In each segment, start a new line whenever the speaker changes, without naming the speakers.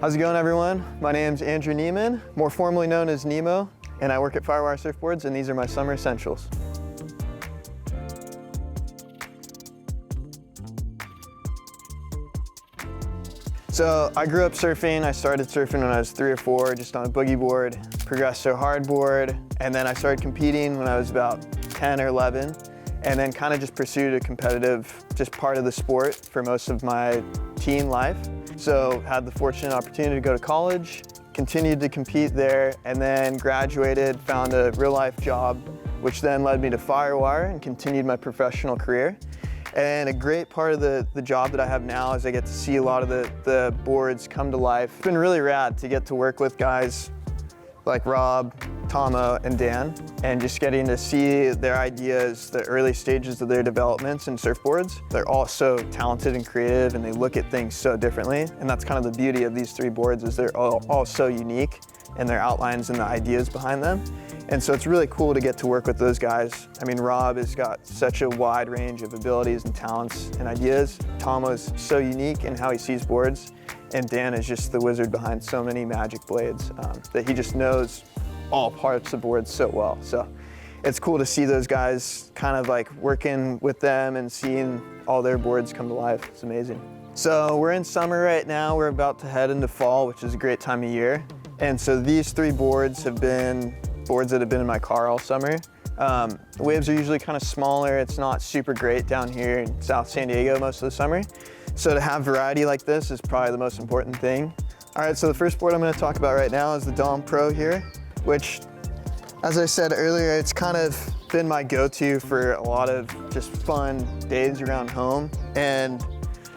How's it going, everyone? My name's Andrew Niemann, more formally known as Nemo, and I work at Firewire Surfboards, and these are my summer essentials. So I grew up surfing. I started surfing when I was 3 or 4, just on a boogie board, progressed to a hardboard, and then I started competing when I was about 10 or 11, and then kind of just pursued a competitive, just part of the sport for most of my teen life. So had the fortunate opportunity to go to college, continued to compete there, and then graduated, found a real life job, which then led me to Firewire and continued my professional career. And a great part of the job that I have now is I get to see a lot of the boards come to life. It's been really rad to get to work with guys like Rob, Tomo, and Dan, and just getting to see their ideas, the early stages of their developments in surfboards. They're all so talented and creative, and they look at things so differently. And that's kind of the beauty of these 3 boards, is they're all so unique in their outlines and the ideas behind them. And so it's really cool to get to work with those guys. I mean, Rob has got such a wide range of abilities and talents and ideas. Tomo's so unique in how he sees boards. And Dan is just the wizard behind so many magic blades that he just knows all parts of boards so well. So it's cool to see those guys kind of like working with them and seeing all their boards come to life. It's amazing. So we're in summer right now. We're about to head into fall, which is a great time of year. And so these 3 boards have been boards that have been in my car all summer. The waves are usually kind of smaller. It's not super great down here in South San Diego most of the summer. So to have variety like this is probably the most important thing. All right, so the first board I'm going to talk about right now is the Dominator Pro here, which, as I said earlier, it's kind of been my go-to for a lot of just fun days around home. And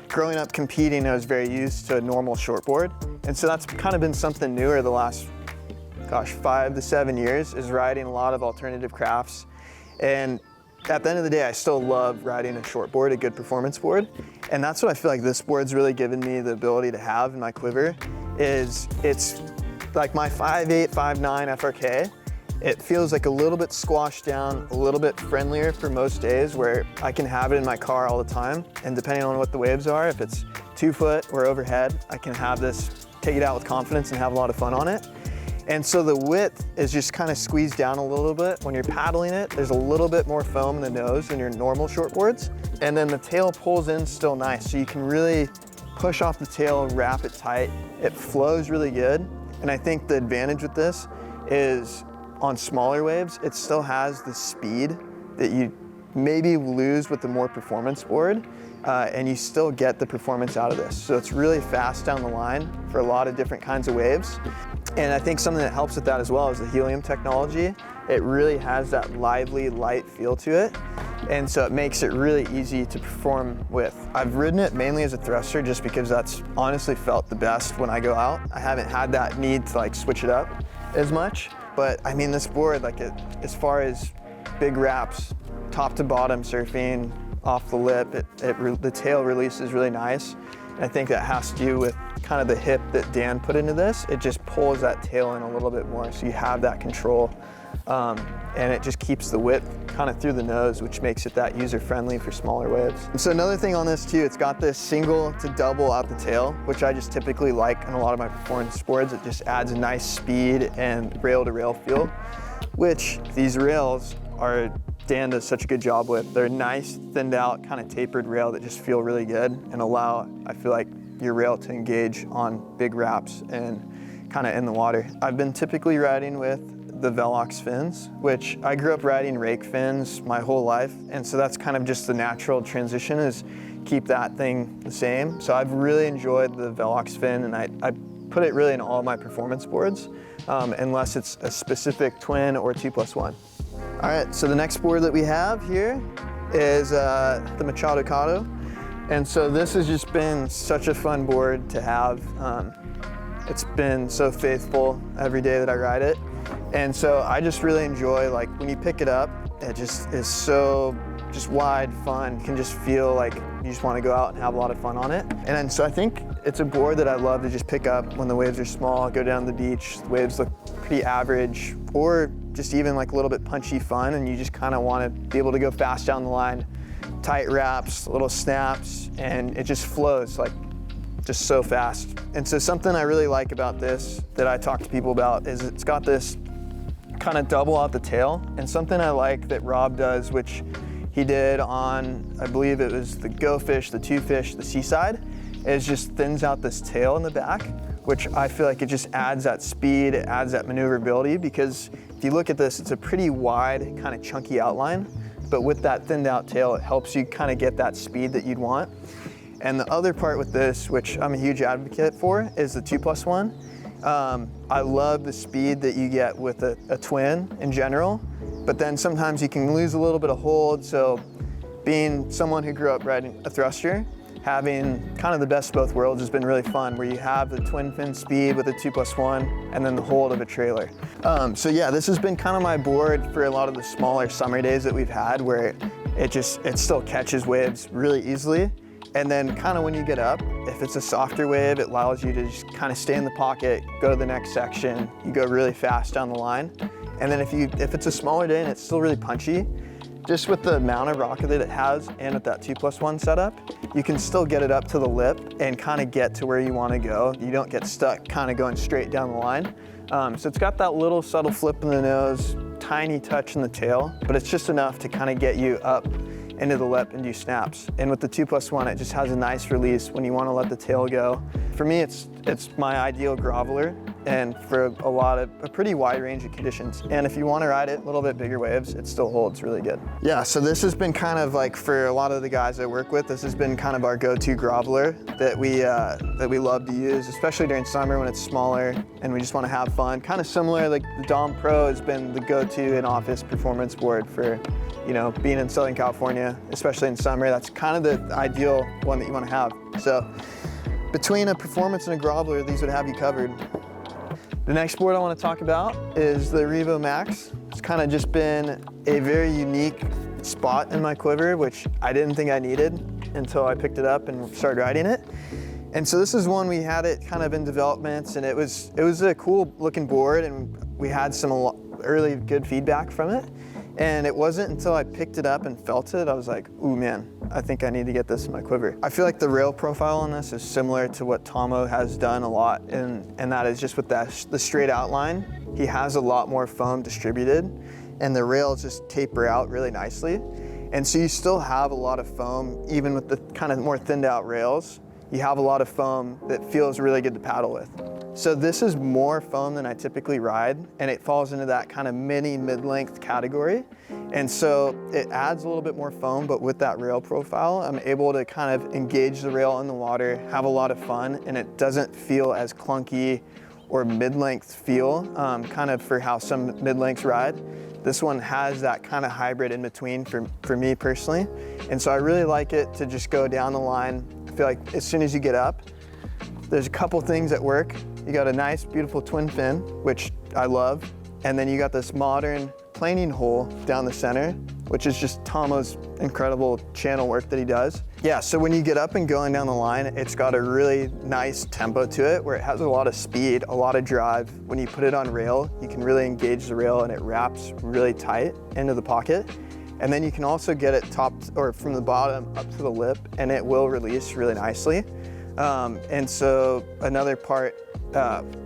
growing up competing, I was very used to a normal shortboard. And so that's kind of been something newer the last 5 to 7 years, is riding a lot of alternative crafts. And at the end of the day, I still love riding a shortboard, a good performance board. And that's what I feel like this board's really given me the ability to have in my quiver, is it's like my 5'8", 5'9" FRK. It feels like a little bit squashed down, a little bit friendlier for most days, where I can have it in my car all the time. And depending on what the waves are, if it's 2 foot or overhead, I can have this, take it out with confidence and have a lot of fun on it. And so the width is just kind of squeezed down a little bit. When you're paddling it, there's a little bit more foam in the nose than your normal shortboards. And then the tail pulls in still nice. So you can really push off the tail, wrap it tight. It flows really good. And I think the advantage with this is on smaller waves, it still has the speed that you maybe lose with the more performance board. And you still get the performance out of this. So it's really fast down the line for a lot of different kinds of waves. And I think something that helps with that as well is the Helium technology. It really has that lively, light feel to it. And so it makes it really easy to perform with. I've ridden it mainly as a thruster just because that's honestly felt the best when I go out. I haven't had that need to like switch it up as much. But I mean, this board, like as far as big wraps, top to bottom surfing, off the lip, the tail release is really nice. And I think that has to do with kind of the hip that Dan put into this. It just pulls that tail in a little bit more, so you have that control. And it just keeps the width kind of through the nose, which makes it that user-friendly for smaller waves. And so another thing on this too, it's got this single to double out the tail, which I just typically like in a lot of my performance boards. It just adds a nice speed and rail-to-rail feel, which these rails are, Dan does such a good job with. They're nice, thinned out, kind of tapered rail that just feel really good and allow, I feel like, your rail to engage on big wraps and kind of in the water. I've been typically riding with the Velox fins, which I grew up riding rake fins my whole life. And so that's kind of just the natural transition, is keep that thing the same. So I've really enjoyed the Velox fin, and I put it really in all my performance boards, unless it's a specific twin or 2+1. All right, so the next board that we have here is the Machadocado. And so this has just been such a fun board to have. It's been so faithful every day that I ride it. And so I just really enjoy, like, when you pick it up, it just is so just wide, fun. You can just feel like you just want to go out and have a lot of fun on it. And so I think it's a board that I love to just pick up when the waves are small, go down the beach, the waves look pretty average, or just even like a little bit punchy fun, and you just kind of want to be able to go fast down the line, tight wraps, little snaps, and it just flows like just so fast. And so something I really like about this that I talk to people about is it's got this kind of double out the tail, and something I like that Rob does, which he did on, I believe it was the Go Fish, the Two Fish, the Seaside, is just thins out this tail in the back, which I feel like it just adds that speed, it adds that maneuverability, because if you look at this, it's a pretty wide, kind of chunky outline, but with that thinned out tail, it helps you kind of get that speed that you'd want. And the other part with this, which I'm a huge advocate for, is the 2+1. I love the speed that you get with a twin in general, but then sometimes you can lose a little bit of hold. So being someone who grew up riding a thruster, having kind of the best of both worlds has been really fun, where you have the twin fin speed with a 2+1 and then the hold of a trailer. So yeah, this has been kind of my board for a lot of the smaller summer days that we've had, where it still catches waves really easily. And then kind of when you get up, if it's a softer wave, it allows you to just kind of stay in the pocket, go to the next section, you go really fast down the line. And then if it's a smaller day and it's still really punchy, just with the amount of rocket that it has and with that 2+1 setup, you can still get it up to the lip and kind of get to where you want to go. You don't get stuck kind of going straight down the line. So it's got that little subtle flip in the nose, tiny touch in the tail, but it's just enough to kind of get you up into the lip and do snaps. And with the 2+1, it just has a nice release when you want to let the tail go. For me, it's my ideal groveler, and for a pretty wide range of conditions. And if you want to ride it a little bit bigger waves, it still holds really good. Yeah, so this has been kind of like, for a lot of the guys I work with, this has been kind of our go-to groveler that we love to use, especially during summer when it's smaller and we just want to have fun. Kind of similar, like the Dom Pro has been the go-to in-office performance board for, you know, being in Southern California, especially in summer. That's kind of the ideal one that you want to have. So between a performance and a groveler, these would have you covered. The next board I want to talk about is the Revo Max. It's kind of just been a very unique spot in my quiver, which I didn't think I needed until I picked it up and started riding it. And so this is one, we had it kind of in development, and it was a cool looking board, and we had some early good feedback from it. And it wasn't until I picked it up and felt it, I was like, ooh man, I think I need to get this in my quiver. I feel like the rail profile on this is similar to what Tomo has done a lot, and that is just with the straight outline. He has a lot more foam distributed, and the rails just taper out really nicely. And so you still have a lot of foam, even with the kind of more thinned out rails. You have a lot of foam that feels really good to paddle with. So this is more foam than I typically ride, and it falls into that kind of mid-length category. And so it adds a little bit more foam, but with that rail profile, I'm able to kind of engage the rail in the water, have a lot of fun, and it doesn't feel as clunky or mid-length feel, kind of for how some mid-lengths ride. This one has that kind of hybrid in between for me personally. And so I really like it to just go down the line. I feel like as soon as you get up, there's a couple things at work. You got a nice, beautiful twin fin, which I love. And then you got this modern planing hole down the center, which is just Tomo's incredible channel work that he does. Yeah, so when you get up and going down the line, it's got a really nice tempo to it, where it has a lot of speed, a lot of drive. When you put it on rail, you can really engage the rail, and it wraps really tight into the pocket. And then you can also get it topped, or from the bottom up to the lip, and it will release really nicely. And so another part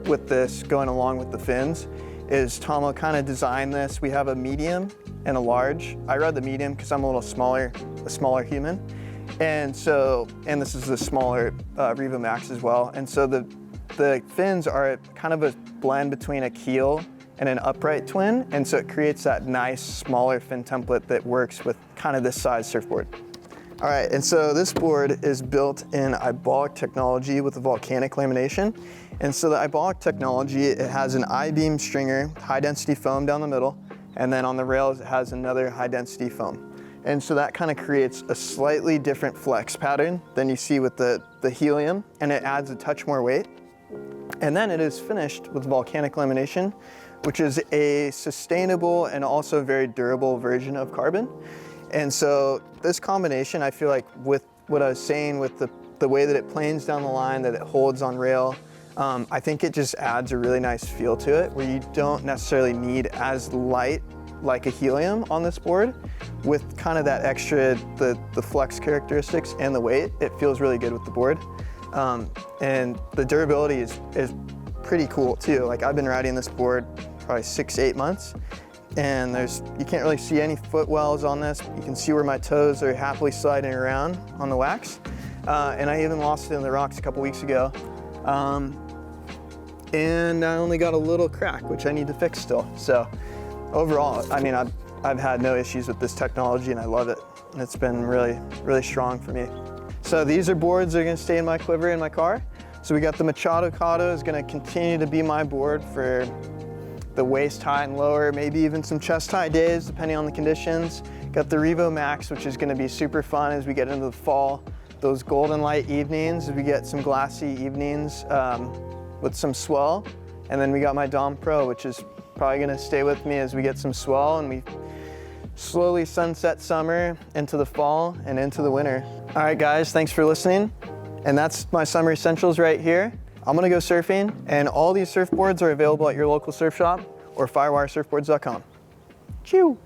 with this, going along with the fins, is Tomo kind of designed this. We have a medium and a large. I ride the medium because I'm a smaller human. And this is the smaller Revo Max as well. And so the fins are kind of a blend between a keel and an upright twin. And so it creates that nice smaller fin template that works with kind of this size surfboard. All right, and so this board is built in I-Bolic technology with the Volcanic lamination. And so the I-Bolic technology, it has an I-beam stringer, high density foam down the middle, and then on the rails it has another high density foam. And so that kind of creates a slightly different flex pattern than you see with the Helium, and it adds a touch more weight. And then it is finished with Volcanic lamination, which is a sustainable and also very durable version of carbon. And so this combination, I feel like with what I was saying, with the way that it planes down the line, that it holds on rail, I think it just adds a really nice feel to it, where you don't necessarily need as light like a Helium on this board. With kind of that extra, the flex characteristics and the weight, it feels really good with the board. And the durability is pretty cool too. Like I've been riding this board probably 6 to 8 months, and you can't really see any footwells on this. You can see where my toes are happily sliding around on the wax. And I even lost it in the rocks a couple weeks ago. And I only got a little crack, which I need to fix still. So overall, I mean, I've had no issues with this technology and I love it. And it's been really, really strong for me. So these are boards that are gonna stay in my quiver in my car. So we got the Machadocado is gonna continue to be my board for the waist high and lower, maybe even some chest high days, depending on the conditions. Got the Revo Max, which is gonna be super fun as we get into the fall. Those golden light evenings, as we get some glassy evenings with some swell. And then we got my Dom Pro, which is probably gonna stay with me as we get some swell and we slowly sunset summer into the fall and into the winter. All right guys, thanks for listening. And that's my summer essentials right here. I'm gonna go surfing, and all these surfboards are available at your local surf shop or firewiresurfboards.com. Chew!